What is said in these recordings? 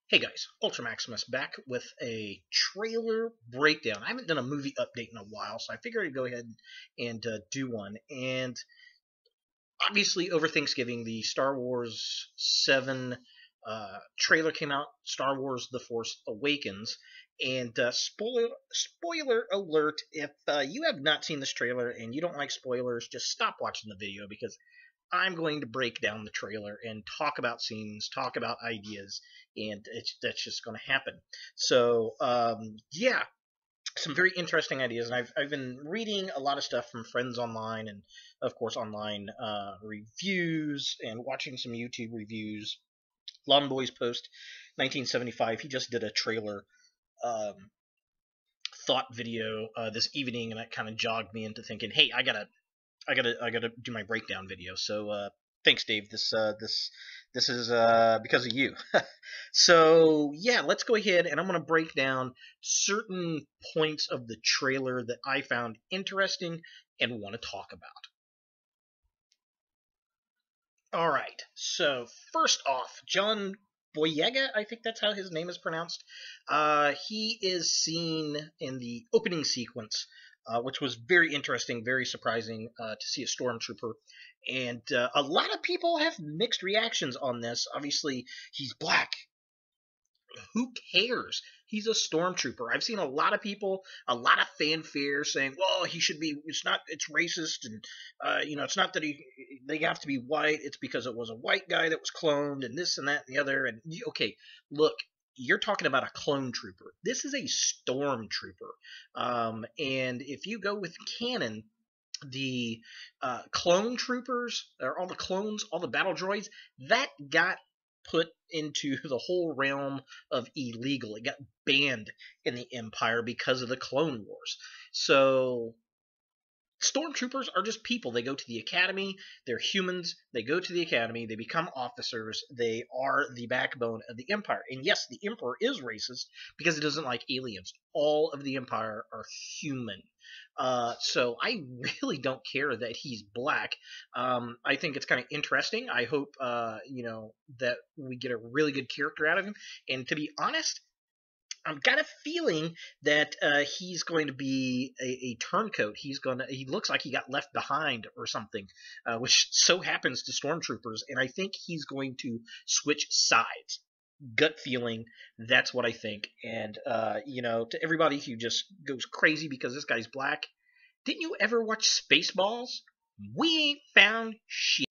Hey guys, Ultra Maximus back with a trailer breakdown. I haven't done a movie update in a while, so I figured I'd go ahead and do one. And obviously, over Thanksgiving, the Star Wars 7 trailer came out, Star Wars The Force Awakens. And spoiler alert, if you have not seen this trailer and you don't like spoilers, just stop watching the video because I'm going to break down the trailer and talk about scenes, talk about ideas, and that's just going to happen. So, yeah, some very interesting ideas, and I've been reading a lot of stuff from friends online, and of course online reviews, and watching some YouTube reviews. Lon Boy's post 1975. He just did a trailer um, thought video this evening, and that kind of jogged me into thinking, hey, I gotta do my breakdown video. So thanks, Dave. This is because of you. So yeah, let's go ahead and I'm gonna break down certain points of the trailer that I found interesting and want to talk about. All right. So first off, John Boyega, I think that's how his name is pronounced. He is seen in the opening sequence, which was very interesting, very surprising to see a stormtrooper. And a lot of people have mixed reactions on this. Obviously, he's black. Who cares? He's a stormtrooper. I've seen a lot of people, a lot of fanfare saying, "Well, he should be. It's not. It's racist, and it's not that they have to be white. It's because it was a white guy that was cloned, and this and that and the other." And okay, look, you're talking about a clone trooper. This is a stormtrooper, and if you go with canon, the clone troopers, or all the clones, all the battle droids, that got put into the whole realm of illegal. It got banned in the Empire because of the Clone Wars. So stormtroopers are just people. They go to the academy. They're humans. They go to the academy. They become officers. They are the backbone of the empire. And yes, the emperor is racist because he doesn't like aliens. All of the empire are human. So I really don't care that he's black. I think it's kind of interesting. I hope that we get a really good character out of him. And to be honest, I'm got a feeling that he's going to be a turncoat. He looks like he got left behind or something, which so happens to stormtroopers. And I think he's going to switch sides. Gut feeling, that's what I think. And to everybody who just goes crazy because this guy's black, didn't you ever watch Spaceballs? We ain't found shit.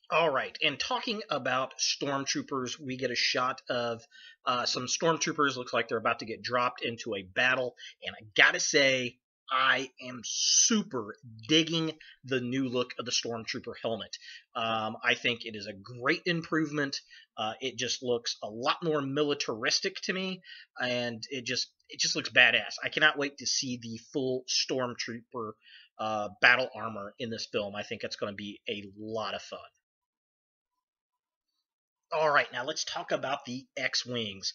All right, and talking about stormtroopers, we get a shot of some stormtroopers. Looks like they're about to get dropped into a battle, and I gotta say, I am super digging the new look of the stormtrooper helmet. I think it is a great improvement. It just looks a lot more militaristic to me, and it just looks badass. I cannot wait to see the full stormtrooper battle armor in this film. I think it's going to be a lot of fun. All right, now let's talk about the X-Wings.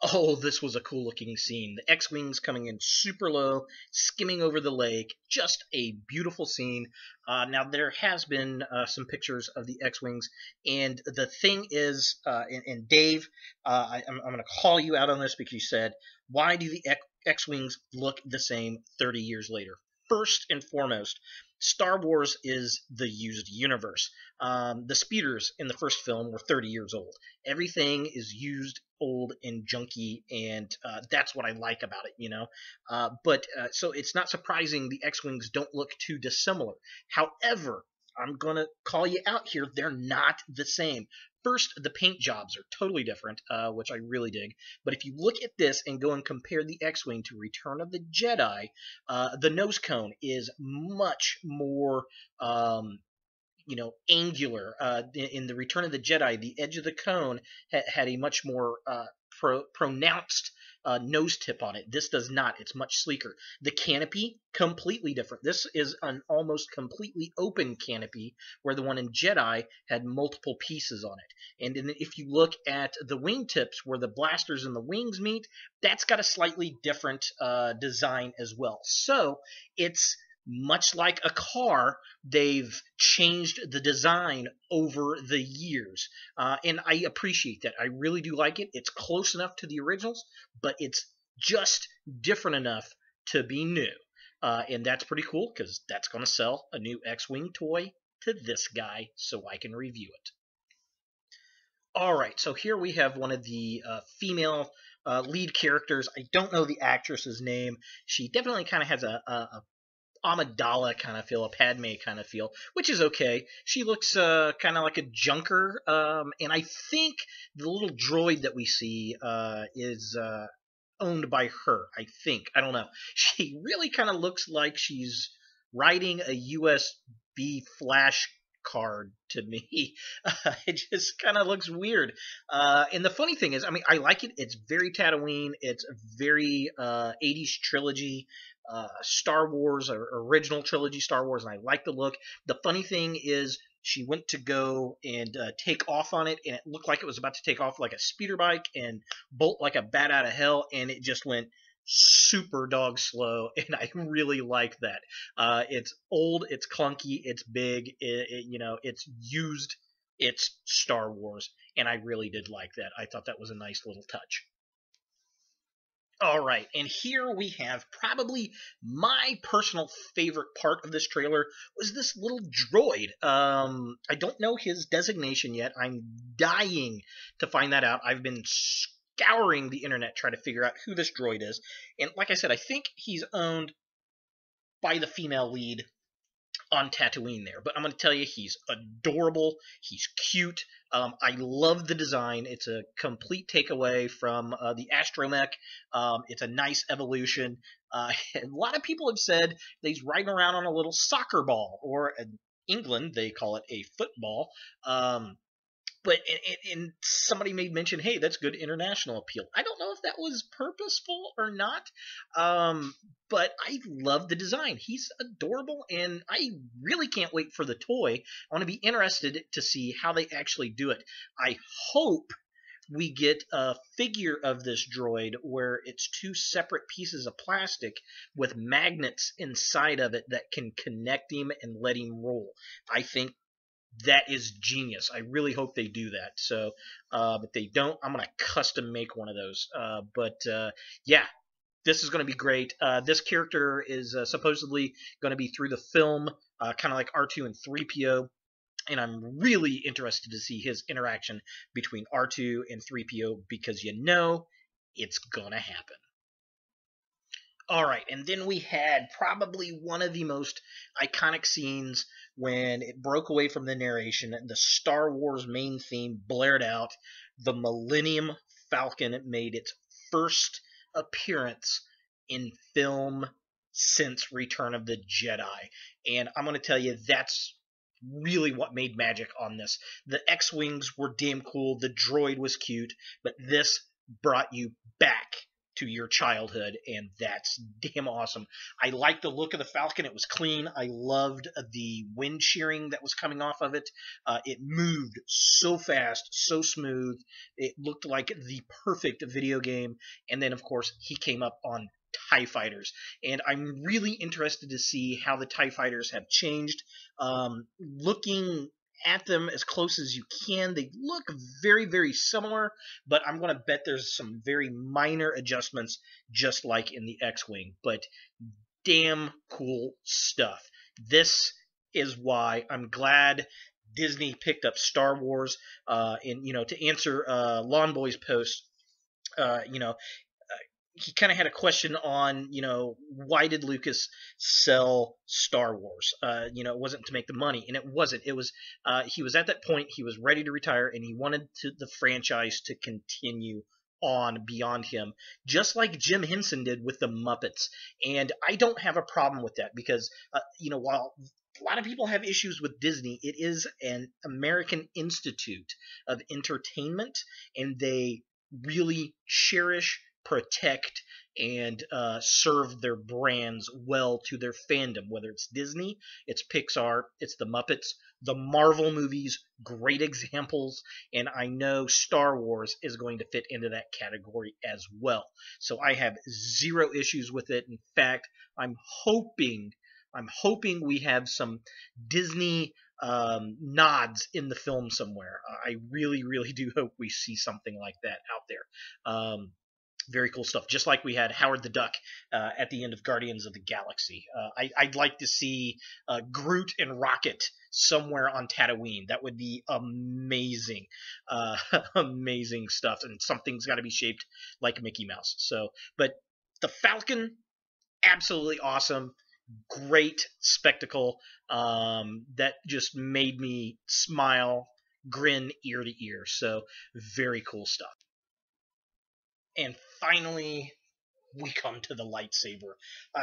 Oh, this was a cool looking scene. The X-Wings coming in super low, skimming over the lake. Just a beautiful scene. Now, there has been some pictures of the X-Wings, and the thing is, and Dave, I'm going to call you out on this because you said, why do the X-Wings look the same 30 years later? First and foremost, Star Wars is the used universe. The speeders in the first film were 30 years old. Everything is used, old, and junky, and that's what I like about it, so it's not surprising the X-Wings don't look too dissimilar. However, I'm going to call you out here. They're not the same. First, the paint jobs are totally different, which I really dig. But if you look at this and go and compare the X-Wing to Return of the Jedi, the nose cone is much more, angular. In the Return of the Jedi, the edge of the cone had a much more pronounced nose tip on it. This does not. It's much sleeker. The canopy, completely different. This is an almost completely open canopy, where the one in Jedi had multiple pieces on it. And then if you look at the wingtips, where the blasters and the wings meet, that's got a slightly different design as well. So it's much like a car, they've changed the design over the years. And I appreciate that. I really do like it. It's close enough to the originals, but it's just different enough to be new. And that's pretty cool because that's going to sell a new X-Wing toy to this guy so I can review it. All right, so here we have one of the female lead characters. I don't know the actress's name. She definitely kind of has a Amidala kind of feel, a Padme kind of feel, which is okay. She looks kind of like a junker, and I think the little droid that we see is owned by her. I think. I don't know. She really kind of looks like she's riding a USB flash card to me. It just kind of looks weird. And the funny thing is, I mean, I like it. It's very Tatooine. It's very 80s trilogy. Star Wars, or original trilogy Star Wars, and I like the look. The funny thing is, she went to go and take off on it, and it looked like it was about to take off like a speeder bike and bolt like a bat out of hell, and it just went super dog slow, and I really like that. It's old, it's clunky, it's big, it's used, it's Star Wars, and I really did like that. I thought that was a nice little touch. All right, and here we have probably my personal favorite part of this trailer was this little droid. I don't know his designation yet. I'm dying to find that out. I've been scouring the internet trying to figure out who this droid is. And like I said, I think he's owned by the female lead on Tatooine there. But I'm going to tell you, he's adorable. He's cute. I love the design. It's a complete takeaway from the Astromech. It's a nice evolution. A lot of people have said that he's riding around on a little soccer ball, or in England, they call it a football. But and somebody made mention, hey, that's good international appeal. I don't know if that was purposeful or not, but I love the design. He's adorable, and I really can't wait for the toy. I want to be interested to see how they actually do it. I hope we get a figure of this droid where it's two separate pieces of plastic with magnets inside of it that can connect him and let him roll. I think that is genius. I really hope they do that. So, if they don't, I'm going to custom make one of those. Yeah, this is going to be great. This character is supposedly going to be through the film, kind of like R2 and 3PO. And I'm really interested to see his interaction between R2 and 3PO because it's going to happen. All right, and then we had probably one of the most iconic scenes when it broke away from the narration. The Star Wars main theme blared out. The Millennium Falcon made its first appearance in film since Return of the Jedi. And I'm going to tell you, that's really what made magic on this. The X-Wings were damn cool. The droid was cute. But this brought you back to your childhood, and that's damn awesome. I liked the look of the Falcon. It was clean. I loved the wind shearing that was coming off of it. It moved so fast, so smooth. It looked like the perfect video game. And then, of course, he came up on TIE Fighters. And I'm really interested to see how the TIE Fighters have changed. Looking at them as close as you can, they look very, very similar, but I'm going to bet there's some very minor adjustments, just like in the X-Wing. But damn cool stuff. This is why I'm glad Disney picked up Star Wars. And to answer Lawn Boy's post, he kind of had a question on, why did Lucas sell Star Wars? It wasn't to make the money, and it wasn't. It was he was at that point, he was ready to retire, and he wanted the franchise to continue on beyond him, just like Jim Henson did with the Muppets. And I don't have a problem with that because, while a lot of people have issues with Disney, it is an American institute of entertainment, and they really cherish, protect, and serve their brands well to their fandom, whether it's Disney, it's Pixar, it's the Muppets, the Marvel movies, great examples, and I know Star Wars is going to fit into that category as well. So I have zero issues with it. In fact, I'm hoping I'm hoping we have some Disney nods in the film somewhere. I really, really do hope we see something like that out there. Very cool stuff. Just like we had Howard the Duck at the end of Guardians of the Galaxy. I'd like to see Groot and Rocket somewhere on Tatooine. That would be amazing. Amazing stuff. And something's got to be shaped like Mickey Mouse. So, but the Falcon, absolutely awesome. Great spectacle that just made me smile, grin ear to ear. So, very cool stuff. And finally, we come to the lightsaber.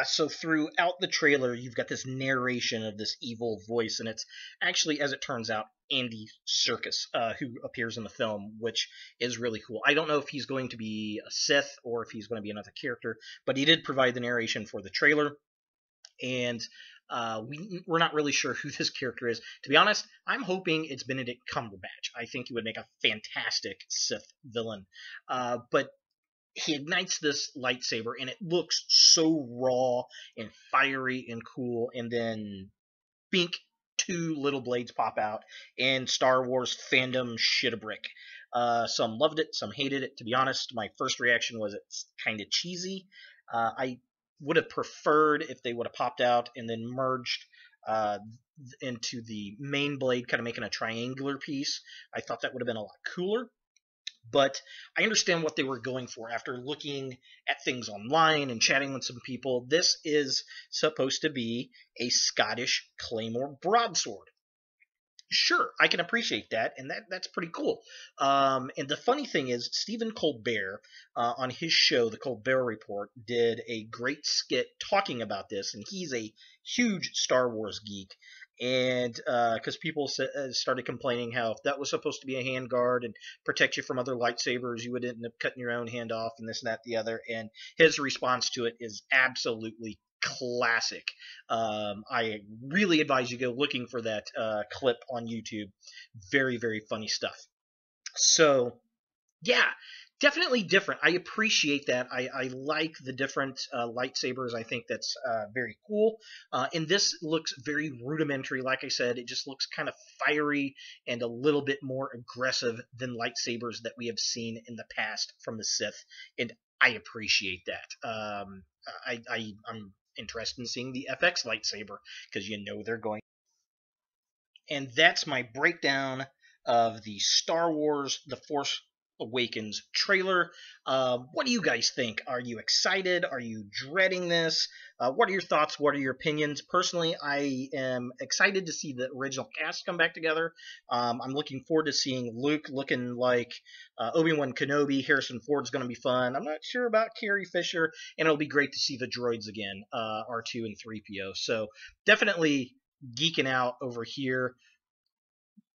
So throughout the trailer, you've got this narration of this evil voice, and it's actually, as it turns out, Andy Serkis, who appears in the film, which is really cool. I don't know if he's going to be a Sith or if he's going to be another character, but he did provide the narration for the trailer, and we're not really sure who this character is. To be honest, I'm hoping it's Benedict Cumberbatch. I think he would make a fantastic Sith villain. But he ignites this lightsaber, and it looks so raw and fiery and cool, and then bink, 2 little blades pop out, and Star Wars fandom shit a brick. Some loved it, some hated it. To be honest, my first reaction was it's kind of cheesy. I would have preferred if they would have popped out and then merged into the main blade, kind of making a triangular piece. I thought that would have been a lot cooler. But I understand what they were going for after looking at things online and chatting with some people. This is supposed to be a Scottish Claymore broadsword. Sure, I can appreciate that, and that's pretty cool. And the funny thing is, Stephen Colbert, on his show, The Colbert Report, did a great skit talking about this, and he's a huge Star Wars geek. And because people started complaining how if that was supposed to be a handguard and protect you from other lightsabers, you would end up cutting your own hand off and this and that, the other. And his response to it is absolutely classic. I really advise you go looking for that clip on YouTube. Very, very funny stuff. So, yeah. Definitely different. I appreciate that. I like the different lightsabers. I think that's very cool. And this looks very rudimentary. Like I said, it just looks kind of fiery and a little bit more aggressive than lightsabers that we have seen in the past from the Sith. And I appreciate that. I'm interested in seeing the FX lightsaber because you know they're going. And that's my breakdown of the Star Wars The Force Awakens trailer. What do you guys think? Are you excited? Are you dreading this? What are your thoughts? What are your opinions? Personally, I am excited to see the original cast come back together. I'm looking forward to seeing Luke looking like Obi-Wan Kenobi. Harrison Ford's going to be fun. I'm not sure about Carrie Fisher, and it'll be great to see the droids again, R2 and 3PO. So definitely geeking out over here.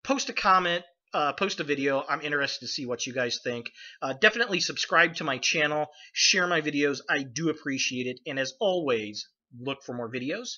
Post a comment. Post a video. I'm interested to see what you guys think. Definitely subscribe to my channel. Share my videos. I do appreciate it. And as always, look for more videos